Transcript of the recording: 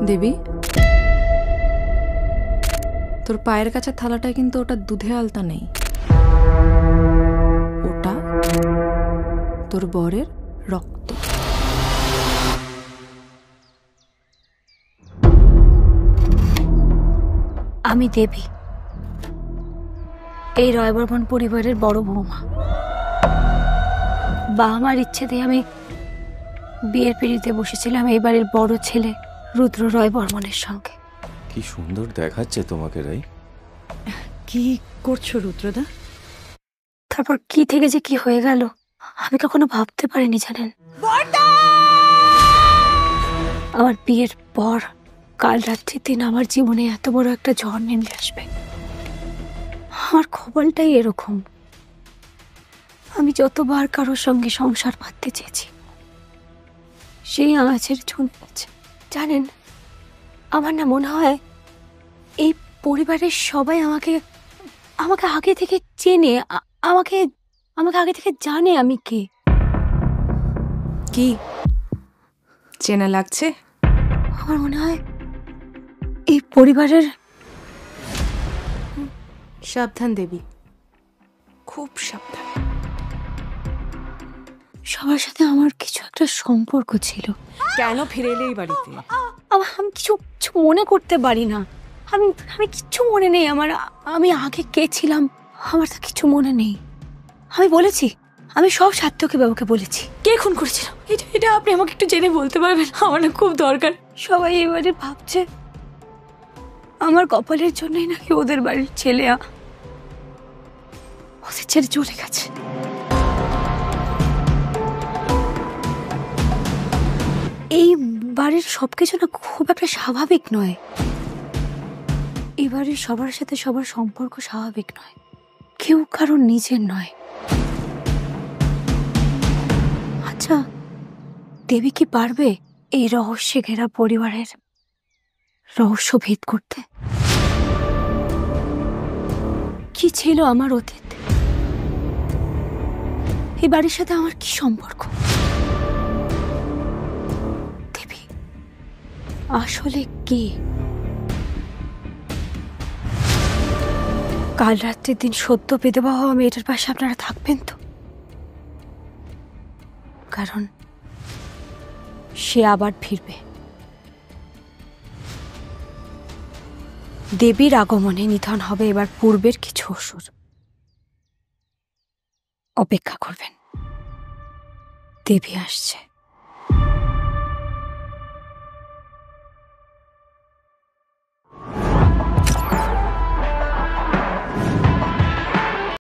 দেবী, তোর পায়ের কাছে থালাটায় কিন্তু ওটা দুধে আলতা নেই, ওটা তোর বরের রক্ত। আমি দেবী, এই রায়বর্মন পরিবারের বড় বৌমা। আমার ইচ্ছেতে আমি বিয়ের পিঁড়িতে বসেছিলাম এই বাড়ির বড় ছেলে রুদ্র রায়বর্মনের সঙ্গে। কি সুন্দর দেখাচ্ছে তোমাকে রাই। কি করছো রুদ্রদা? তারপর কি থেকে যে কি হয়ে গেল আমি কখনো ভাবতে পারিনি জানেন। আমার বিয়ের পর কাল রাত্রির দিন আমার জীবনে এত বড় একটা ঝড় নেমে আসবে, আমার খবরটাই এরকম। আমি যতবার কারোর সঙ্গে সংসার পাততে চেয়েছি, সেই আমার ছেড়ে চলে গেছে। জানেন, আমার না মনে হয় এই পরিবারের সবাই আমাকে আমাকে আগে থেকে চেনে, আমাকে আমাকে আগে থেকে জানে আমি কে। কি চেনা লাগছে? আমার মনে হয় এই পরিবারের। সাবধান দেবী, খুব সাবধান। সবার সাথে আমার কিছু একটা সম্পর্ক ছিল। কেন ফিরে এলে এই বাড়িতে? আমি কিছু মনে করতে পারি না। আমি কিচ্ছু মনে নেই আমার। আমি আগে কে ছিলাম আমার তা কিছু মনে নেই। আমি বলেছি, আমি সব সার্থকী বাবুকে বলেছি কে খুন করেছিল। এটা আপনি আমাকে একটু জেনে বলতে পারবেন? আমার না খুব দরকার। সবাই এবারে ভাবছে আমার কপালের জন্যই নাকি ওদের বাড়ির ছেলে ওদের ছেড়ে চলে গেছে। এই বাড়ির সবকিছু না খুব একটা স্বাভাবিক নয়। এই বাড়ির সবার সাথে সবার সম্পর্ক স্বাভাবিক নয়, কেউ কারোর নিজের নয়। আচ্ছা, দেবী কি পারবে এই রহস্যে ঘেরা পরিবারের রহস্য ভেদ করতে? কি ছিল আমার অতীত? এই বাড়ির সাথে আমার কি সম্পর্ক? দেবী আসলে কে? কাল রাত্রির দিন সদ্য বিধবা হওয়া মেয়েটার পাশে আপনারা থাকবেন তো? কারণ সে আবার ফিরবে। দেবীর আগমনে নিধন হবে এবার পূর্বের কিছু অসুর। অপেক্ষা করবেন, দেবী আসছে।